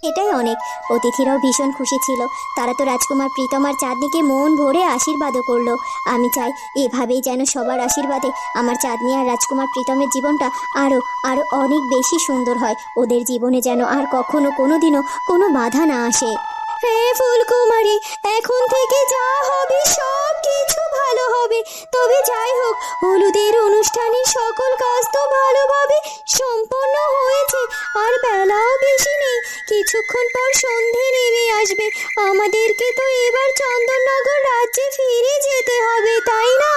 এটাই অনেক। অতিথিরাও ভীষণ খুশি ছিল। তারা তো রাজকুমার প্রীতম আর চাঁদনিকে মন ভরে আশীর্বাদও করলো। আমি চাই এভাবেই যেন সবার আশীর্বাদে আমার চাঁদনি আর রাজকুমার প্রীতমের জীবনটা আরো আরো অনেক বেশি সুন্দর হয়। ওদের জীবনে যেন আর কখনো কোনোদিনও কোনো বাধা না আসে। হ্যাঁ ফুলকুমারী, এখন থেকে যা হবে সব কিছু ভালো হবে। তবে যাই হোক, হলুদের অনুষ্ঠানের সকল কাজ তো ভালোভাবে সম্পন্ন হয়েছে। আর বেলাও বেশি নেই, কিছুক্ষণ পর সন্ধে নেমে আসবে। আমাদেরকে তো এবার চন্দননগর রাজ্যে ফিরে যেতে হবে, তাই না?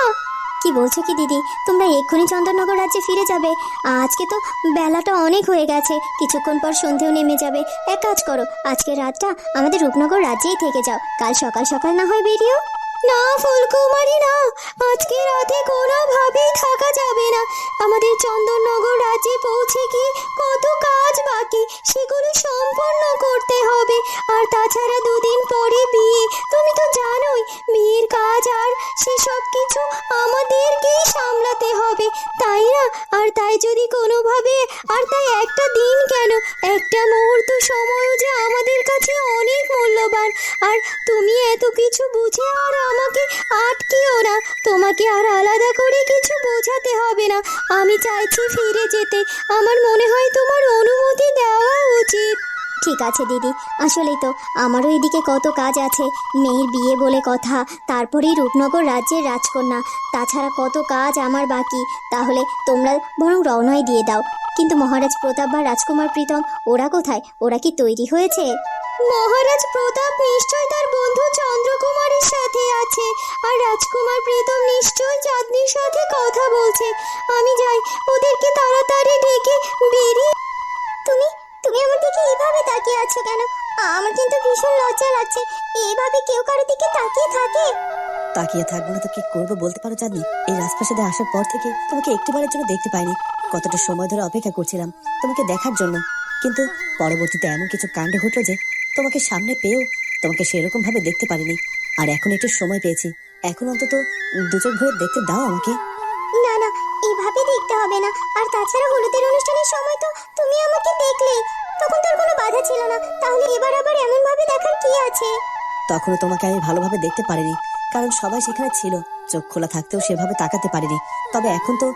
কি বলছো কি দিদি, তোমরা এক্ষুনি চন্দননগর রাজ্যে ফিরে যাবে? আজকে তো বেলাটা অনেক হয়ে গেছে, কিছুক্ষণ পর সন্ধেও নেমে যাবে। এক কাজ করো, আজকে রাতটা আমাদের রূপনগর রাজ্যেই থেকে যাও, কাল সকাল সকাল না হয় বেরিও। না ফুলকুমারী না, আজকে রাতে কোনোভাবেই থাকা যাবে না। আমাদের চন্দননগর রাজ্যে পৌঁছে গিয়ে কত কাজ বাকি, সেগুলো সম্পন্ন করতে হবে। আর তাছাড়া দুদিন পরে বিয়ে, তুমি তো জানোই বিয়ের কাজ আর সেসব কিছু আমাদেরকেই সামলাতে হবে, তাই না? আর তাই যদি কোনোভাবে, আর তাই একটা দিন কেন, একটা মুহূর্ত সময়ও যে আমাদের কাছে অনেক মূল্যবান। আর তুমি এত কিছু বুঝে আর আমাকে আটকিও না, তোমাকে আর আলাদা করে কিছু বোঝাতে হবে না। আমি চাইছি ফিরে যেতে, আমার মনে হয় তোমার অনুমতি দেওয়া উচিত। ঠিক আছে দিদি, আসলেই তো আমারও এদিকে কত কাজ আছে। মেয়ের বিয়ে বলে কথা, তারপরেই রূপনগর রাজ্যের রাজকন্যা, তাছাড়া কত কাজ আমার বাকি। তাহলে তোমরা বরং রওনাই দিয়ে দাও। কিন্তু মহারাজ প্রতাপ বা রাজকুমার প্রীতম ওরা কোথায়? ওরা কি তৈরি হয়েছে? মহারাজ প্রতাপ নিশ্চয় তার বন্ধু চন্দ্রকুমারের সাথে আছে, আর রাজকুমার প্রীতম নিশ্চয় চাঁদনির সাথে কথা বলছে। আমি যাই, ওদেরকে তাড়াতাড়ি ডেকে বেরিয়ে। তুমি তুমি আমার দিকে এইভাবে তাকিয়ে আছো কেন? আমার কিন্তু ভীষণ লজ্জা লাগছে। এইভাবে কেউ কারোর দিকে তাকিয়ে থাকে? তাকিয়ে থাকবো না তো কি করবো বলতে পারো চাঁদনি? এই রাজপ্রাসাদে আসার পর থেকে তোমাকে একটিবারের জন্য দেখতে পাইনি। কতটা সময় ধরে অপেক্ষা করছিলাম তোমাকে দেখার জন্য, কিন্তু পরবর্তীতে এমন কিছু কাণ্ড ঘটলো যে তোমাকে সামনে পেয়েও তোমাকে সেরকম ভাবে দেখতে পারিনি। আর এখন একটু সময় পেয়েছি, এখন অন্তত দু চোখ ভরে দেখতে দাও আমাকে। না না, এইভাবে দেখতে হবে না। আর তাছাড়া হলুদের অনুষ্ঠানের সময় তো তুমি আমাকে দেখলে, তখন তোর কোনো বাধা ছিল না। তাহলে এবার আবার এমন ভাবে দেখার কি আছে? তখনও তোমাকে আমি ভালোভাবে দেখতে পারিনি, কারণ সবাই সেখানে ছিল, চোখ খোলা থাকতেও সেভাবে তাকাতে পারিনি। তবে এখন তো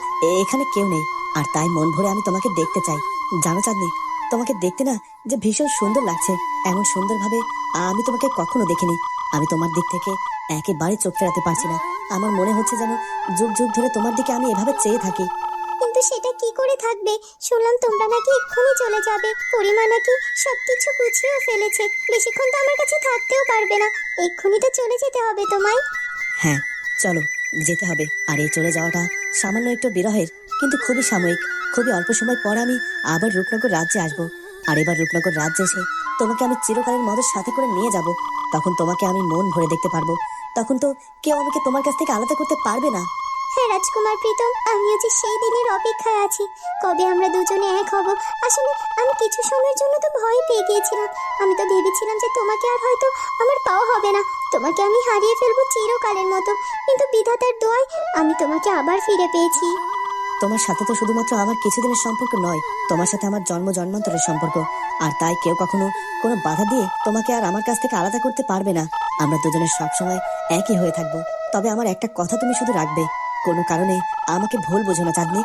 এখানে কেউ নেই, আর তাই মন ভরে আমি তোমাকে দেখতে চাই। জানো চাঁদনি, তোমাকে দেখতে না যে ভীষণ সুন্দর লাগছে, এমন সুন্দর ভাবে আমি তোমাকে কখনো দেখিনি। আমি তোমার দিক থেকে একেবারে চোখ ফেরাতে পারছি না। আমার মনে হচ্ছে যেন যুগ যুগ ধরে তোমার দিকে আমি এভাবে চেয়ে থাকি। কিন্তু সেটা কি করে থাকবে? শুনলাম তোমরা নাকি এক্ষুনি চলে যাবে, পরিমা নাকি সবকিছু গুছিয়েও ফেলেছে। বেশিক্ষণ তো আমার কাছে থাকতেও পারবে না, এক্ষুনি তো চলে যেতে হবে তোমায়। হ্যাঁ, চলো, যেতে হবে। আর এই চলে যাওয়াটা সামান্য একটু বিরহের, কিন্তু খুবই সাময়িক। খুবই অল্প সময় পর আমি আবার রূপনগর রাজ্যে আসবো। আর এবার রূপনগর রাজ্যে এসে তোমাকে আমি চিরকালের মতো সাথে করে নিয়ে যাব। তখন তোমাকে আমি মন ভরে দেখতে পারবো। তখন তো কেউ আমাকে তোমার কাছ থেকে আলাদা করতে পারবে না। হ্যাঁ রাজকুমার প্রীতম, আমিও যে সেই দিনের অপেক্ষায় আছি, কবে আমরা দুজনে এক হব। আসলে আমি কিছু সময়ের জন্য তো ভয় পেয়ে গিয়েছিলাম। আমি তো ভেবেছিলাম যে তোমাকে আর হয়তো আমার পাওয়া হবে না, তোমাকে আমি হারিয়ে ফেলবো চিরকালের মতো। কিন্তু বিধাতার দোয়ায় আমি তোমাকে আবার ফিরে পেয়েছি। তোমার সাথে তো শুধুমাত্র আমার কিছুদিনের সম্পর্ক নয়, তোমার সাথে আমার জন্ম জন্মান্তরের সম্পর্ক। আর তাই কেউ কখনো কোনো বাধা দিয়ে তোমাকে আর আমার কাছ থেকে আলাদা করতে পারবে না। আমরা দুজনের সবসময় একই হয়ে থাকবো। তবে আমার একটা কথা তুমি শুধু রাখবে, কোনো কারণে আমাকে ভুল বোঝো না চাঁদনি।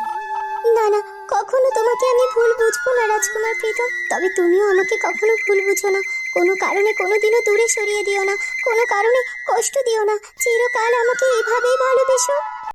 না না, কখনো তোমাকে আমি ভুল বুঝবো না রাজকুমার প্রীতম। তবে তুমিও আমাকে কখনো ভুল বুঝো না। কোনো কারণে কোনোদিনও দূরে সরিয়ে দিও না, কোনো কারণে কষ্ট দিও না। চিরকাল আমাকে এভাবেই ভালোবেসো।